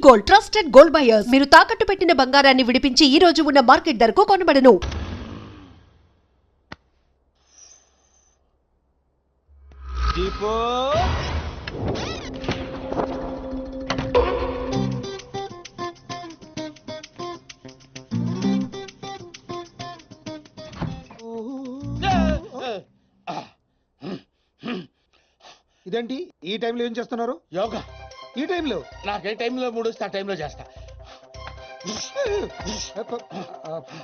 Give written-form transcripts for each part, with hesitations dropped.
Gold, trusted gold buyers. మీరు తాకట్టు పెట్టిన బంగారాన్ని విడిపించి ఈ రోజు ఉన్న మార్కెట్ ధరకు కొనబడను. ఇదేంటి ఈ టైంలో ఏం చేస్తున్నారు? యోగా. ఈ టైంలో నాకే టైంలో మూడు వస్తే ఆ టైంలో చేస్తా.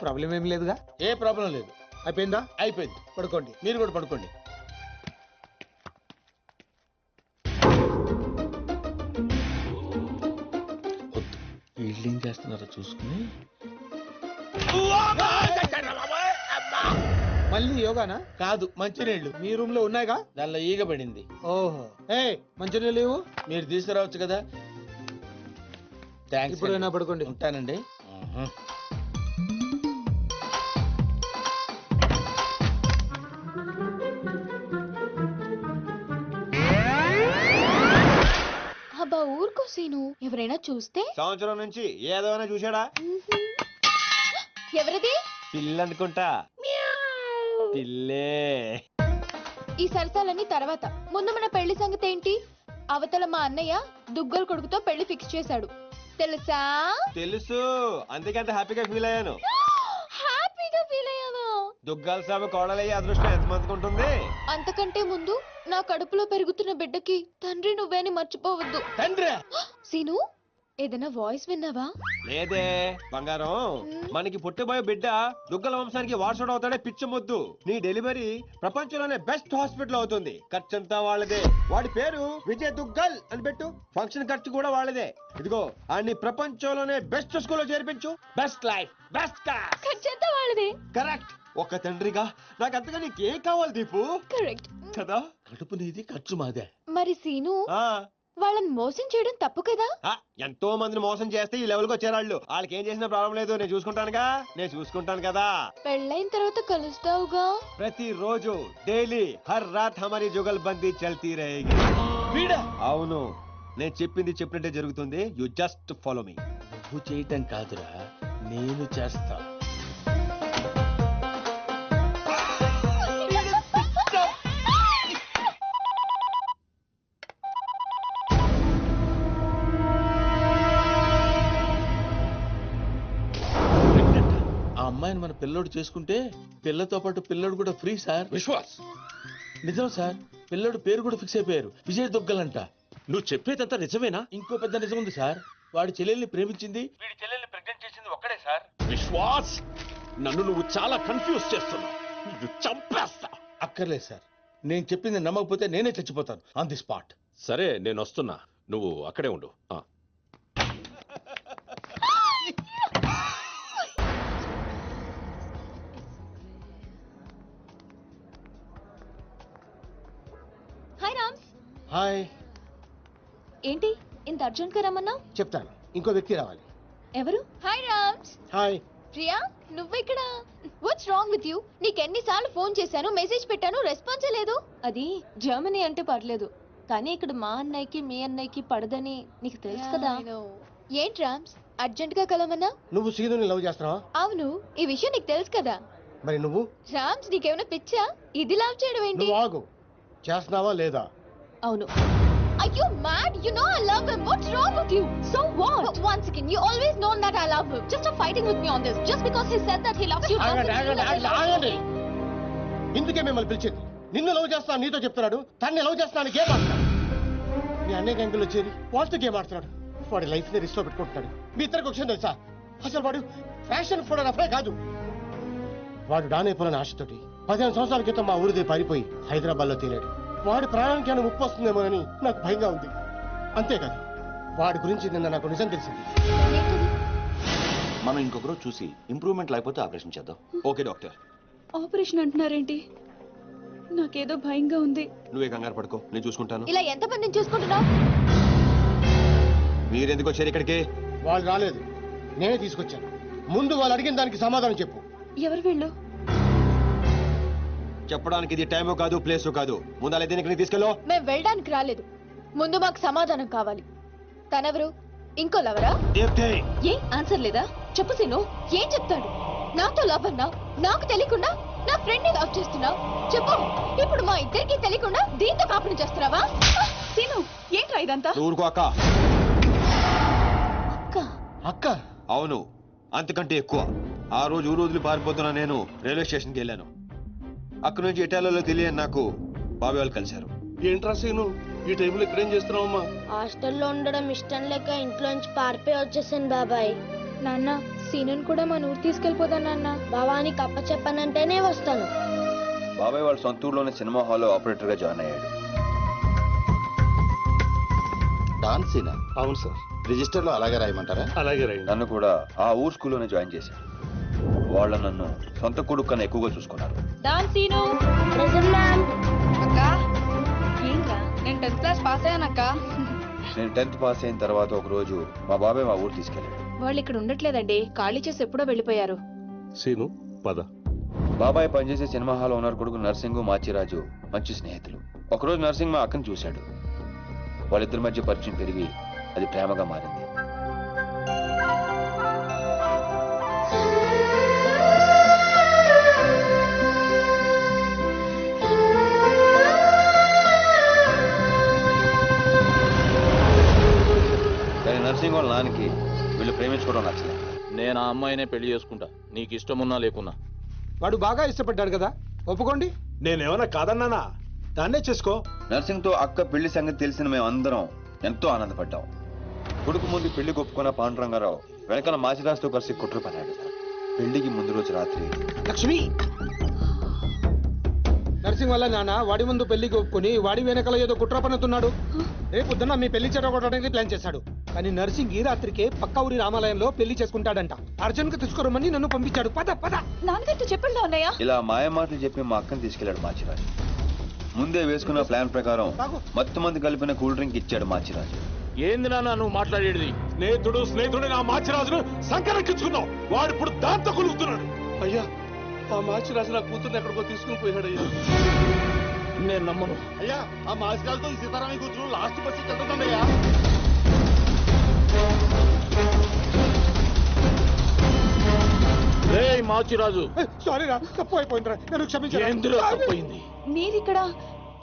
ప్రాబ్లం ఏం లేదుగా? ఏ ప్రాబ్లం లేదు. అయిపోయిందా? అయిపోయింది. పడుకోండి. మీరు కూడా పడుకోండి. వద్దు, వీళ్ళు ఏం చేస్తున్నారో చూసుకుని. మళ్ళీ యోగానా? కాదు, మంచినీళ్ళు. మీ రూమ్ లో ఉన్నాయిగా? దానిలో ఈగ పడింది. ఓహో, ఏ మంచినీళ్ళు లేవు? మీరు తీసుకురావచ్చు కదా. థ్యాంక్స్. ఇప్పుడైనా పడుకోండి. ఉంటానండి. అబ్బా ఊరుకో సీను, ఎవరైనా చూస్తే? సంవత్సరం నుంచి ఏదైనా చూసాడా? ఎవరిది? పిల్లనుకుంటా. పిల్లే. ఈ సరసాలన్నీ తర్వాత, ముందు మన పెళ్లి సంగతి ఏంటి? అవతల మా అన్నయ్య దుగ్గల కొడుకుతో పెళ్లి ఫిక్స్ చేశాడు, తెలుసా? తెలుసు, అందుకే అంత హ్యాపీగా ఫీల్ అయ్యాను. హ్యాపీగా ఫీల్ అయ్యావా? దుగ్గాల సాబు కోడలయ్యే అదృష్టం ఎంతమందికి ఉంటుంది? అంతకంటే ముందు నా కడుపులో పెరుగుతున్న బిడ్డకి తండ్రి నువ్వేని మర్చిపోవద్దు. తండ్రి? సీను, ఏదైనా వాయిస్ విన్నావా? లేదే బంగారం, మనకి పుట్టబోయే బిడ్డ దుగ్గల వంశానికి వారసుడు అవుతాడే పిచ్చి మొద్దు. నీ డెలివరీ ప్రపంచంలోనే బెస్ట్ హాస్పిటల్ అవుతుంది. ఖర్చంతా వాళ్ళదే. వాడి పేరు విజయ్ దుగ్గల్ అని పెట్టు. ఫంక్షన్ ఖర్చు కూడా వాళ్ళదే. ఇదిగో అన్ని ప్రపంచంలోనే బెస్ట్ స్కూల్లో చేర్పించు. Best life, best class. ఖర్చంతా వాళ్ళదే. కరెక్ట్. ఒక తండ్రిగా నాకు అంతగా నీకేం కావాలి దీపు? కరెక్ట్ కదా. కడుపు నీది, ఖర్చు మాదే. మరి సీను, ఆ వాళ్ళని మోసం చేయడం తప్పు కదా? ఎంతో మందిని మోసం చేస్తే ఈ లెవెల్కి వచ్చేవాళ్ళు. వాళ్ళకి ఏం చేసిన ప్రాబ్లం లేదు, నేను చూసుకుంటాను కదా. పెళ్ళైన తర్వాత కలుస్తావుగా? ప్రతిరోజు డైలీ హర్ రాత్ హమారీ జుగల్బందీ చల్తీ రహేగి. వీడా? అవును, నేను చెప్పింది చెప్పినట్టే జరుగుతుంది. You just follow me. నువ్వు చేయటం కాదురా, నేను చేస్తా. ఆ అమ్మాయిని మన పిల్లోడు చేసుకుంటే పిల్లతో పాటు పిల్లోడు కూడా ఫ్రీ సార్. విశ్వాస్, నిజం సార్, పిల్లోడు పేరు కూడా ఫిక్స్ అయిపోయారు, విజయ్ దుగ్గలంట. నువ్వు చెప్పేదంతా నిజమేనా? ఇంకో పెద్ద నిజం ఉంది సార్. వాడి చెల్లెల్ని ప్రేమించింది, వీడి చెల్లెల్ని ప్రెగ్నెంట్ చేసింది ఒక్కడే సార్. విశ్వాస్, నన్ను నువ్వు చాలా కన్ఫ్యూజ్ చేస్తున్నావు. ఇది చంపేస్తా. అక్కర్లేదు సార్, నేను చెప్పింది నమ్మకపోతే నేనే చచ్చిపోతాను ఆన్ ది స్పాట్. సరే, నేను వస్తున్నా, నువ్వు అక్కడే ఉండు. హాయ్ రామ్స్. హాయ్. ఏంటి ఇంత అర్జెంట్ గా రమ్మన్నా? చెప్తాను, ఇంకో వ్యక్తి రావాలి. ఎవరు? హాయ్ రామ్స్. హాయ్. ప్రియా, నువ్వెక్కడ? What's wrong with you? నీకు ఎన్నిసార్లు ఫోన్ చేశాను, మెసేజ్ పెట్టాను, రెస్పాన్సే లేదు. అది జర్మనీ అంటే పర్లేదు, కానీ ఇక్కడ మా అన్నయ్యకి మీ అన్నయ్యకి పడదని నీకు తెలుసు కదా. ఏంటి రామ్స్, అర్జెంట్ గా కలవమన్నా? నువ్వు సీనుని లవ్ చేస్తున్నావా? అవును, ఈ విషయం నీకు తెలుసు కదా. మరి నువ్వు? రామ్స్, నీకేమైనా పిచ్చా? ఇది లవ్ చేయడం ఏంటి? నువ్వు ఆగు, చేస్తున్నావా లేదా? అవును. Are you mad? You know I love him. What's wrong with you? So what? But once again, you always known that I love him. Just stop fighting with me on this. Just because he said that he loves you doesn't mean that I love you. ఇందుకే మిమ్మల్ని పిలిచింది. నిన్ను love చేస్తాను నీతో చెప్తున్నాడు, తన్ని love చేస్తాను game ఆడుతున్నాడు. మీ అన్నయ్య గంగులో చేరి వాళ్ళతో గేమ్ ఆడుతున్నాడు. వాడి లైఫ్ ని రిస్క్ లో పెట్టుకుంటున్నాడు. మీ ఇద్దరికి విషయం తెలుసా? అసలు వాడు ఫ్యాషన్ ఫోటోగ్రాఫరే కాదు. వాడు డానైపోయిన ఆశతోటి 15 సంవత్సరాల క్రితం మా ఊరిదే పారిపోయి హైదరాబాద్ లో తేలాడు. వాడి ప్రాణానికి ఏమైనా ముప్పు వస్తుందేమోనని నాకు భయంగా ఉంది. అంతేకాదు, వాడి గురించి నిన్న నాకు నిజం తెలిసింది. మనం ఇంకొకరు చూసి ఇంప్రూవ్మెంట్ లేకపోతే ఆపరేషన్ చేద్దాం. Okay doctor. ఆపరేషన్ అంటున్నారేంటి? నాకేదో భయంగా ఉంది. నువ్వే కంగారు పడుకో, నేను చూసుకుంటాను. ఇలా ఎంతమందిని చూసుకుంటున్నావు? మీరెందుకు వచ్చారు ఇక్కడికి? వాళ్ళు రాలేదు, నేనే తీసుకొచ్చాను. ముందు వాళ్ళు అడిగిన దానికి సమాధానం చెప్పు. ఎవరు వెళ్ళు? చెప్పడానికి ఇది టైము కాదు, ప్లేసు కాదు. ముందు అలా దీనికి తీసుకెళ్ళు. మేము వెళ్ళడానికి రాలేదు, ముందు మాకు సమాధానం కావాలి. తనెవరు? ఇంకో లవరా? దీప్తి ఏ ఆన్సర్ లేదా? చెప్పు సీను, ఏం చెప్తాడు? నాతో లవ్ అన్నా, నాకు తెలియకుండా నా ఫ్రెండ్ ని లవ్ చేస్తున్నావు. చెప్పు, ఇప్పుడు మా ఇద్దరికి తెలియకుండా దీంతో కాపురం చేస్తున్నావా? సీను ఏంట్రా ఇదంతా? ఊరుకో అక్క. అక్క అక్క అవును, అంతకంటే ఎక్కువ. ఆ రోజు ఊరు వదిలి పారిపోతున్నా నేను రైల్వే స్టేషన్కి వెళ్ళాను. అక్కడి నుంచి ఇటాలియాలో తెలియని నాకు బాబాయ్ వాళ్ళు కలిశారు. ఏంట్రా సీను ఈ టైంలో ఇక్కడేం చేస్తున్నావమ్మా? హాస్టల్లో ఉండడం ఇష్టం లేక ఇంట్లోంచి పారిపోయి వచ్చేసాను బాబాయ్. నాన్న, సీనుని కూడా మన ఊరు తీసుకెళ్ళిపోదా నాన్న? బావానికి అప్ప చెప్పానంటేనే వస్తాను. బాబాయ్ వాళ్ళ సొంత ఊర్లోనే సినిమా హాల్లో ఆపరేటర్ గా జాయిన్ అయ్యాడు. డాన్సీనా? అవును సార్, రిజిస్టర్ లో అలాగే రాయమంటారా? అలాగే రైట్. నన్ను కూడా ఆ ఊరు స్కూల్లోనే జాయిన్ చేశాడు. వాళ్ళు నన్ను సొంత కొడుకు కన్నా ఎక్కువగా చూసుకున్నారు. డాన్ సీను. Present ma'am. అక్క ఏంట్రా? నేను 10th క్లాస్ పాస్ అయ్యానక్క. నేను 10th పాస్ అయిన తర్వాత ఒక రోజు మా బాబాయ్ మా ఊరు తీసుకెళ్ళాడు. వాళ్ళు ఇక్కడ ఉండట్లేదండి, ఖాళీ చేసి ఎప్పుడో వెళ్ళిపోయారు. సీను పద. బాబాయ్ పనిచేసే సినిమా హాల్ ఓనర్ కొడుకు నర్సింగ్ మాచిరాజు మంచి స్నేహితులు. ఒకరోజు నర్సింగ్ మా అక్కను చూశాడు. వాళ్ళిద్దరి మధ్య పరిచయం పెరిగి అది ప్రేమగా మారింది. కానీ నర్సింగ్ వాళ్ళ నాన్నకి వీళ్ళు ప్రేమించుకోవడం నచ్చలేదు. నేను ఆ అమ్మాయినే పెళ్లి చేసుకుంటా, నీకు ఇష్టమున్నా లేకున్నా. వాడు బాగా ఇష్టపడ్డాడు కదా, ఒప్పుకోండి. నేనేమన్నా కాదన్నానా? దాన్నే చేసుకో. నర్సింగ్ తో అక్క పెళ్లి సంగతి తెలిసిన మేము అందరం ఎంతో ఆనందపడ్డాం. కొడుకు ముందు పెళ్లి ఒప్పుకున్న పాండురంగారావు వెనకాల మాచిరాజుతో కలిసి కుట్ర పన్నాడు. పెళ్లికి ముందు రోజు రాత్రి లక్ష్మి, నర్సింగ్ వల్ల నాన్న వాడి ముందు పెళ్లికి ఒప్పుకొని వాడి వెనకాల ఏదో కుట్ర పన్నుతున్నాడు. రేపొద్దున మీ పెళ్లి చెడగొట్టడానికి ప్లాన్ చేశాడు. కానీ నర్సింగ్ ఈ రాత్రికే పక్క ఊరి రామాలయంలో పెళ్లి చేసుకుంటాడంట. అర్జున్ కు తీసుకురమ్మని నన్ను పంపించాడు. పద పద. నాన్నగారితో చెప్పండి అన్నయ్య. ఇలా మాయ మాటలు చెప్పి మా అక్కని తీసుకెళ్లాడు మాచిరాజు. ముందే వేసుకున్న ప్లాన్ ప్రకారం మొత్తం మంది కలిపిన కూల్ డ్రింక్ ఇచ్చాడు మాచిరాజు. ఏంది నాన్న నువ్వు మాట్లాడేది? స్నేహితుడు నా మాచిరాజును సంకరెక్కించుకున్నావు. వాడు ఇప్పుడు దాంతో కొలుగుతున్నాడు. అయ్యా, ఆ మాచిరాజు నా కూతుర్ని ఎక్కడికో తీసుకుని పోయాడు అయ్యా. నేను నమ్మను. అయ్యా, ఆ మాసికాలతో ఈ సీతారామయ్య కూతురు లాస్ట్ బస్ వెళ్తుందయ్యా. రేయ్ మాచిరాజు, సారీ రా, తప్పు అయిపోయిందిరా, నన్ను క్షమించరా. ఏందిలో తప్పయింది? మీరిక్కడ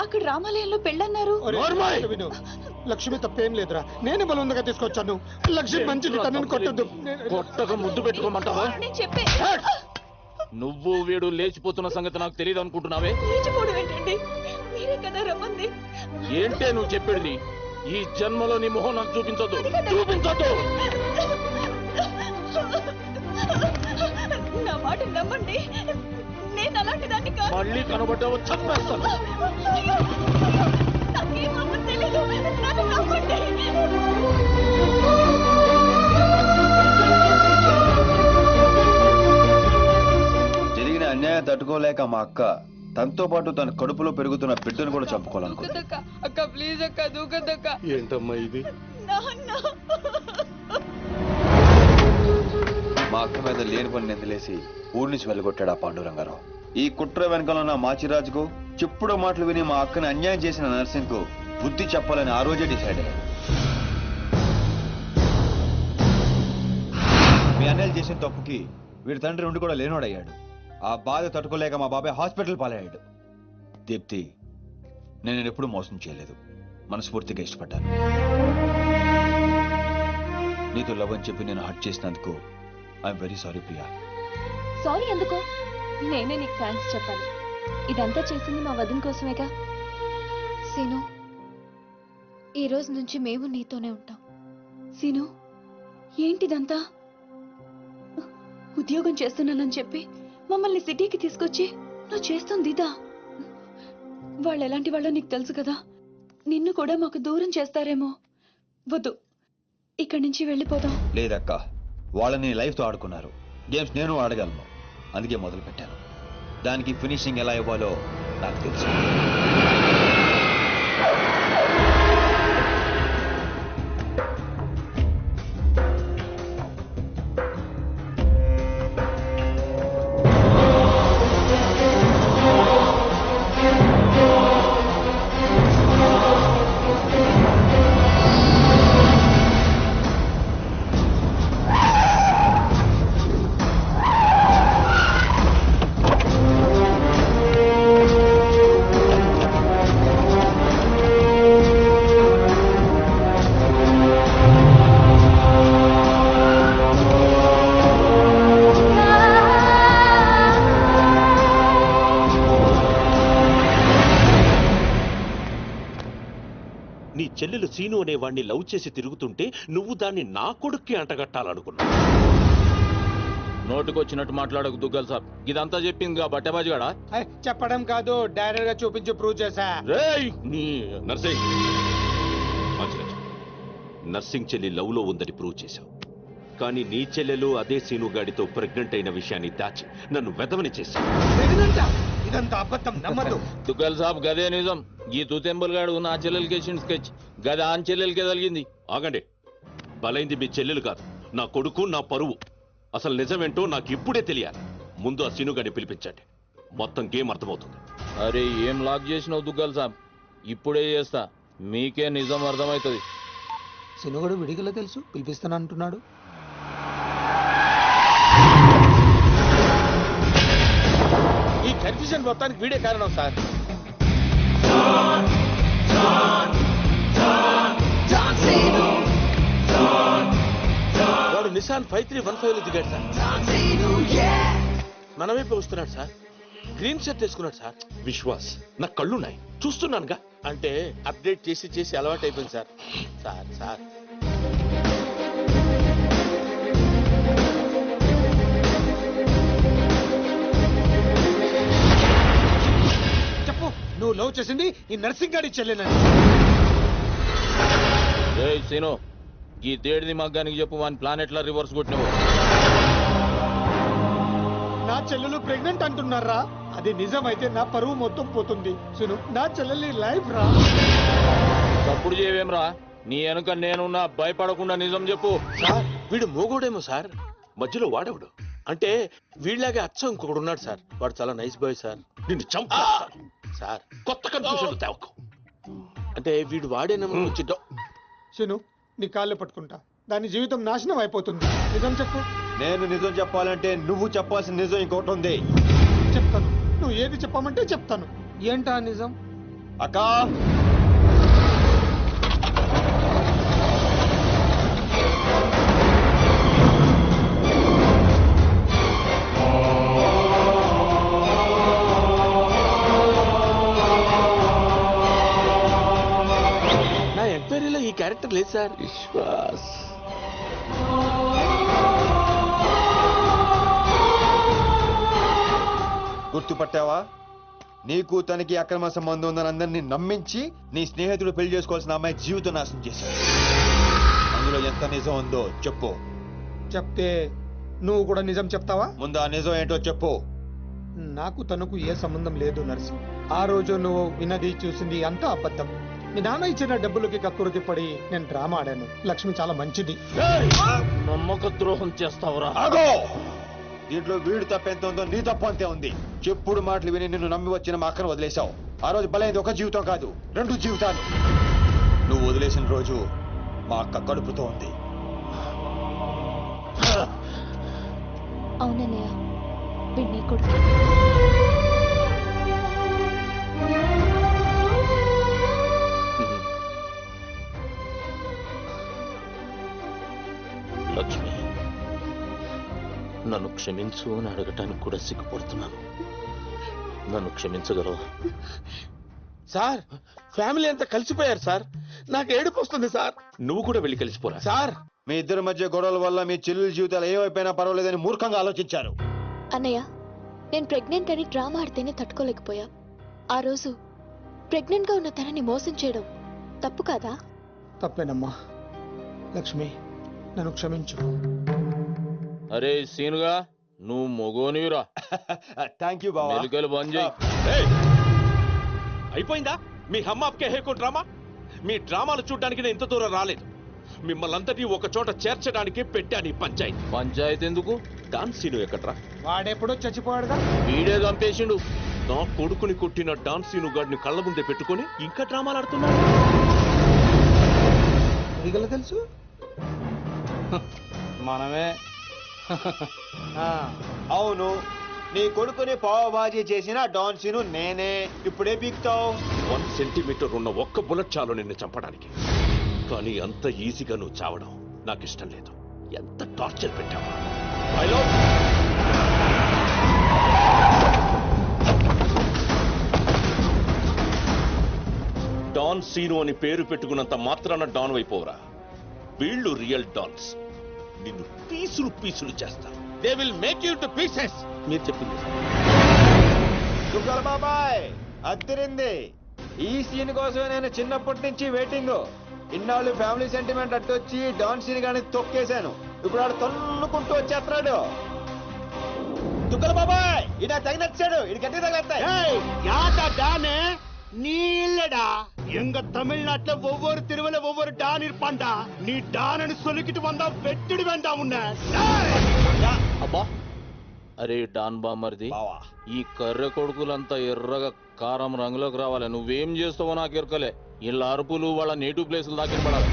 అక్కడ రామాలయంలో పెళ్ళన్నారు. ఒరే, నోర్మై! విను, లక్ష్మి తప్పేం లేదురా, నేనే బలవంతంగా తీసుకొచ్చాను. లక్ష్మి మంచిది, తనని కొట్టద్దు. కొట్టక ముద్దు పెట్టుకోమంటావా? నేను చెప్పే నువ్వు వీడు లేచిపోతున్న సంగతి నాకు తెలియదు అనుకుంటున్నావే? లేచిపోవడం ఏంటండి? మీరే కదా రమ్మంది. ఏంటే నువ్వు చెప్పేది? ఈ జన్మలో నీ మొహం నాకు చూపించొద్దు, చూపించొద్దు. నా మాట నమ్మండి, నేను అలాంటి దాన్ని కాదు. మళ్ళీ కనబడ్డావు చంపేస్తాను. అయ్యో, నాకేం అమ్మ తెలీదు, నన్ను నమ్మండి. జరిగిన అన్యాయం తట్టుకోలేక మా అక్క తనతో పాటు తన కడుపులో పెరుగుతున్న బిడ్డను కూడా చంపుకోవాలనుకుంది. అక్క ప్లీజ్ అక్క, దూకదక్క. ఏంటమ్మా ఇది? మా అక్క మీద లేని పని నిందలేసి ఊరి నుంచి వెళ్ళగొట్టాడు ఆ పాండురంగారావు. ఈ కుట్ర వెనకాల ఉన్న మాచిరాజుకు చెప్పుడు మాటలు విని మా అక్కని అన్యాయం చేసిన నర్సింగ్ కు బుద్ధి చెప్పాలని ఆ రోజే డిసైడ్ అయ్యాడు. మీ అన్నయ్యలు చేసిన తప్పుకి వీడి తండ్రి ఉండి కూడా లేనోడయ్యాడు. ఆ బాధ తట్టుకోలేక మా బాబాయ్ హాస్పిటల్ పాలయ్యాడు. దీప్తి, నేను ఎప్పుడు మోసం చేయలేదు, మనస్ఫూర్తిగా ఇష్టపడ్డాను. నీతో లవ్ అని చెప్పి నేను హర్ట్ చేసినందుకు I'm very sorry Priya. Sorry ఎందుకు? నేనే నీకు థ్యాంక్స్ చెప్పాలి. ఇదంతా చేసింది మా వదిన కోసమేగా. సీను, ఈ రోజు నుంచి మేము నీతోనే ఉంటాం. సీను, ఏంటిదంతా? ఉద్యోగం చేస్తున్నానని చెప్పి మమ్మల్ని సిటీకి తీసుకొచ్చి నువ్వు చేస్తుంది ఇదా? వాళ్ళు ఎలాంటి వాళ్ళో నీకు తెలుసు కదా. నిన్ను కూడా మాకు దూరం చేస్తారేమో. వద్దు, ఇక్కడి నుంచి వెళ్ళిపోదాం. లేదక్క, వాళ్ళని లైఫ్తో ఆడుకున్నారు. గేమ్స్ నేను ఆడగలను, అందుకే మొదలు పెట్టాను. దానికి ఫినిషింగ్ ఎలా ఇవ్వాలో నాకు తెలుసు. అనేవాడిని లవ్ చేసి తిరుగుతుంటే నువ్వు దాన్ని నా కొడుక్కి అంటగట్టాలనుకున్నావు. నోటుకొచ్చినట్టు మాట్లాడకు దుగ్గల్ సాబ్. ఇదంతా చెప్పింది బట్టబాజిగాడా? చెప్పడం కాదు, డైరెక్ట్ గా చూపించి ప్రూవ్ చేశా. రేయ్ నీ నర్సింగ్ నర్సింగ్ చెల్లి లవ్ లో ఉందని ప్రూవ్ చేశావు. కానీ నీ చెల్లెలు అదే సీనుగాడితో ప్రెగ్నెంట్ అయిన విషయాన్ని దాచి నన్ను వెదవని చేశావు. ఇదంతా అబద్ధం, నమ్మదు. దుగ్గల్ సాబ్ గదే నిజం. ఈ తూతెంబుల్ గాడు నా చెల్లెలకి వేసిన స్కెచ్ గదే ఆన్ చెల్లెలకే తగిలింది. ఆగండి, బలైంది మీ చెల్లెలు కాదు, నా కొడుకు, నా పరువు. అసలు నిజమేంటో నాకు ఇప్పుడే తెలియాలి. ముందు ఆ సీనుగాడిని పిలిపించండి, మొత్తం గేమ్ అర్థమవుతుంది. అరే ఏం లాక్ చేసినావు దుగ్గల్ సాబ్? ఇప్పుడే చేస్తా, మీకే నిజం అర్థమవుతుంది. సినుగడు విడిగల తెలుసు, పిలిపిస్తాను అంటున్నాడు. ఈ కన్ఫ్యూజన్ మొత్తానికి వీడే కారణం సార్. వాడు నిసాన్ 5315 లో దిగాడు సార్. మన వైపు వస్తున్నాడు సార్. గ్రీన్ షర్ట్ వేసుకున్నాడు సార్. విశ్వాస్, నా కళ్ళున్నాయి, చూస్తున్నానుగా. అంటే అప్డేట్ చేసి చేసి అలవాటు అయిపోయింది సార్. సార్ సార్ చెప్పు, నువ్వు లవ్ చేసింది ఈ నర్సింగ్ గాడి చెల్లెనని. ఏయ్ సీను, ఈ తేడిది మగ్గానికి చెప్పు, వాని ప్లాన్ ఎట్లా రివర్స్ కొట్టినవు? నా చెల్లెలు ప్రెగ్నెంట్ అంటున్నారా? అది నిజమైతే నా పరువు మొత్తం పోతుంది. సును, నా చెల్లెలి లైఫ్ రా. తప్పుడు చేయవేమ్రా? నీ వెనుక నేనున్నా, భయపడకుండా నిజం చెప్పు. సార్ వీడు మోగోడేమో సార్. మధ్యలో వాడేవాడు. అంటే వీళ్ళలాగే అచ్చం ఇంకొకడు ఉన్నాడు సార్. వాడు చాలా నైస్ బాయ్ సార్. నిన్ను చంపేస్తాను సార్. కొత్త కన్ఫ్యూజన్ తేవకు. అంటే వీడు వాడేనేమో వచ్చి శను, నీ కాళ్ళు పట్టుకుంటా. దాని జీవితం నాశనం అయిపోతుంది. నిజం చెప్పు. నేను నిజం చెప్పాలంటే నువ్వు చెప్పాల్సిన నిజం ఇంకోటి ఉంది. చెప్తాను, నువ్వు ఏది చెప్పమంటే చెప్తాను. ఏంటా నిజం? అక్కా, నా ఎంక్వైరీలో ఈ క్యారెక్టర్ లేదు సార్. విశ్వాస్ గుర్తుపట్టావా? నీకు తనకి అక్రమ సంబంధం ఉందని అందరినీ నమ్మించి నీ స్నేహితుడు పెళ్లి చేసుకోవాల్సిన అమ్మాయి జీవితం నాశనం చేశాడు. అందులో ఎంత నిజం ఉందో చెప్పు. చెప్తే నువ్వు కూడా నిజం చెప్తావా? ముందు ఆ నిజం ఏంటో చెప్పు. నాకు తనకు ఏ సంబంధం లేదు నర్సి. ఆ రోజు నువ్వు విన్నది చూసింది అంతా అబద్ధం. మీ నాన్న ఇచ్చిన డబ్బులకి కక్కురుతి పడి నేను డ్రామా ఆడాను. లక్ష్మి చాలా మంచిది. నమ్మక ద్రోహం చేస్తావురా? ఆగో! దీంట్లో వీడు తప్పెంత ఉందో నీ తప్పు అంతే ఉంది. చెప్పుడు మాటలు విని నిన్ను నమ్మి వచ్చిన మా అక్కను వదిలేశావు. ఆ రోజు బలైంది ఒక జీవితం కాదు, 2 జీవితాలు. నువ్వు వదిలేసిన రోజు మా అక్క కడుపుతో ఉంది. అవునన్నయ్య, వీడిని కొడుకు. లక్ష్మి, నన్ను క్షమించు అని అడగటానికి కూడా సిగ్గుపడుతున్నాను. నన్ను క్షమించగలవా? సార్ ఫ్యామిలీ అంతా కలిసిపోయారు సార్. నాకు ఏడుపు వస్తుంది సార్. నువ్వు కూడా వెళ్ళి కలిసిపోరా సార్. మీ ఇద్దరి మధ్య గొడవల వల్ల మీ చెల్లెల జీవితాలు ఏమైపోయినా పర్వాలేదని మూర్ఖంగా ఆలోచించారు. అన్నయ్య, నేను ప్రెగ్నెంట్ అని డ్రామా ఆడితేనే తట్టుకోలేకపోయా. ఆ రోజు ప్రెగ్నెంట్ గా ఉన్న తనని మోసం చేయడం తప్పు కాదా? తప్పేనమ్మా. లక్ష్మి, నన్ను క్షమించు. అరే సీనుగా, నువ్వు మొగోనివిరా. థ్యాంక్ యూ బావా. మెలికలు బంద్ చేయి. అయిపోయిందా మీ హమ్మాప్కే హేకో డ్రామా? మీ డ్రామాలు చూడడానికి నేను ఇంత దూరం రాలేదు. మిమ్మల్ని అంతటి ఒక చోట చేర్చడానికి పెట్టాను ఈ పంచాయతీ. పంచాయతీ ఎందుకు? డాన్స్ సీను ఎక్కడ్రా? వాడెప్పుడో చచ్చిపోయాడుగా. వీడే చంపేసిండు. నా కొడుకుని కొట్టిన డాన్స్ సీను గాడిని కళ్ళ ముందే పెట్టుకొని ఇంకా డ్రామాలు ఆడుతున్నాడు. విడిగల తెలుసు మనమే. అవును, నీ కొడుకుని పావబాజీ చేసిన డాన్సీను నేనే. ఇప్పుడే పీకుతావు. 1 సెంటీమీటర్ ఉన్న ఒక్క బుల్లెట్ చాలు నిన్ను చంపడానికి. కానీ అంత ఈజీగా నువ్వు చావడం నాకు ఇష్టం లేదు. ఎంత టార్చర్ పెట్టావు. డాన్ సీను అని పేరు పెట్టుకున్నంత మాత్రాన డాన్ అయిపోవరా. వీళ్ళు రియల్ డాన్స్. నిన్ను పీసులు పీసులు చేస్తారు. They will make you to pieces. మీరు చెప్పింది దుగ్గల బాబాయ్ అద్దరింది. ఈ సీన్ కోసమే నేను చిన్నప్పటి నుంచి వెయిటింగ్. ఇన్నాళ్ళు ఫ్యామిలీ సెంటిమెంట్ అట్టొచ్చి డాన్ సీన్ గాని తొక్కేశాను. ఇప్పుడు ఆడు తన్నుకుంటూ వచ్చేస్తున్నాడు. దుగ్గల బాబాయ్ ఇడా తగినచ్చాడు. ఇది గట్టి తగిలేస్తాయి. நீ இல்லடா, எங்க தமிழ்நாட்டுல ஒவ்வொரு தெருவுல ஒவ்வொரு டான் இருப்பான்டா. நீ டான்னு சொல்லிக்கிட்டு வந்தா வெட்டிடு வேண்டாம் உன்ன. అబ్బా, అరే డాన్ బామర్ది, ఈ కర్రె కొడుకులంతా ఎర్రగా కారం రంగులోకి రావాలి. నువ్వేం చేస్తావో నాకు ఎరకలే. వీళ్ళ అరుపులు వాళ్ళ నేటివ్ ప్లేసులు దాకా పడాలి.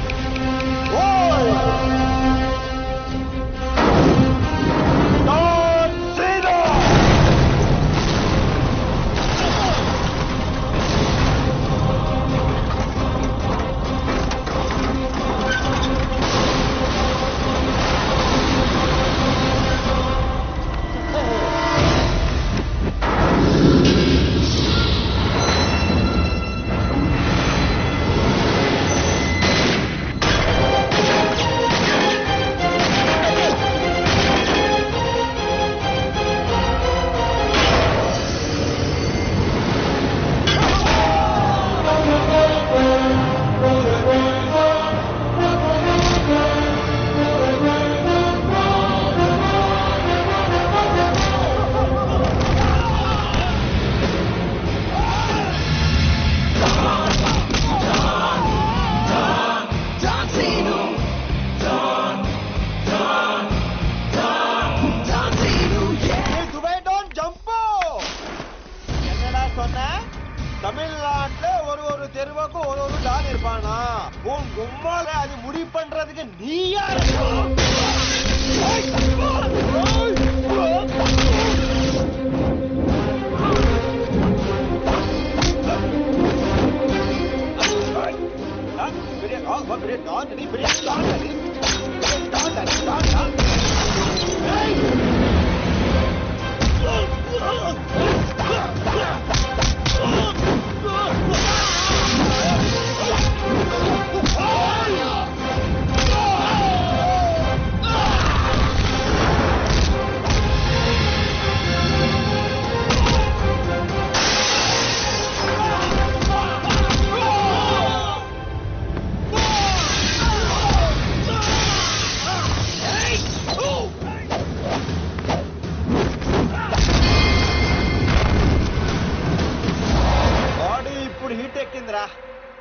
தமிழ்நாட்டுல ஒரு தெருவுக்கு ஒரு டான் இருப்பானா? உன் கும்மால அது முடி பண்றதுக்கு நீ யாரு?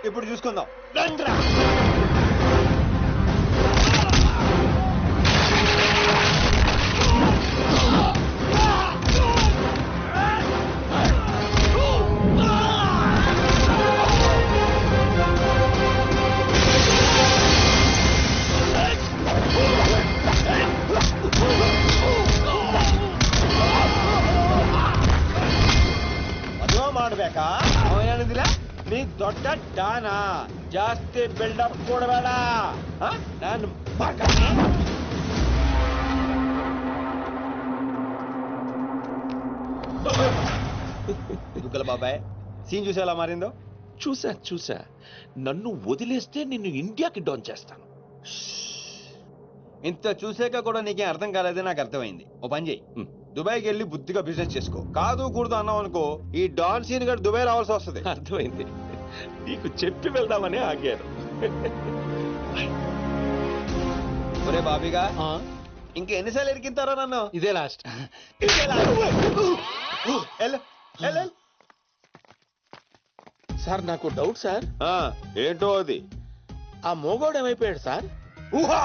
ఇప్పుడు చూసుకుందాం. ಮದುವೆ ಮಾಡ್ಬೇಕಾ? ಅವನೇನಿದಿಲ್ಲ ನೀ ದೊಡ್ಡ ಡಾನಾ, ಜಾಸ್ತಿ ಬಿಲ್ಡಪ್ ಕೊಡಬೇಡ. ನಾನು దుగ్గల బాబాయ్ సీన్ చూసి ఎలా మారిందో? చూసా. నన్ను వదిలేస్తే నిన్ను ఇండియాకి డాన్ చేస్తాను. ఇంత చూసాక కూడా నీకేం అర్థం కాలేదే నాకు అర్థమైంది. ఓ పని చేయి, దుబాయ్కి వెళ్ళి బుద్ధిగా బిజినెస్ చేసుకో. కాదు కూడదు అన్నావు అనుకో, ఈ డాన్ సీన్ గారు దుబాయ్ రావాల్సి వస్తుంది. అర్థమైంది. నీకు చెప్పి వెళ్దామని ఆగాను. ఒరే బాబీగా, ఇంకా ఎన్నిసార్లు ఎరికింతారో నన్ను? ఇదే లాస్ట్. సార్ నాకు డౌట్ సార్. ఏంటో అది? ఆ మోగోడు ఏమైపోయాడు సార్? ఊహా.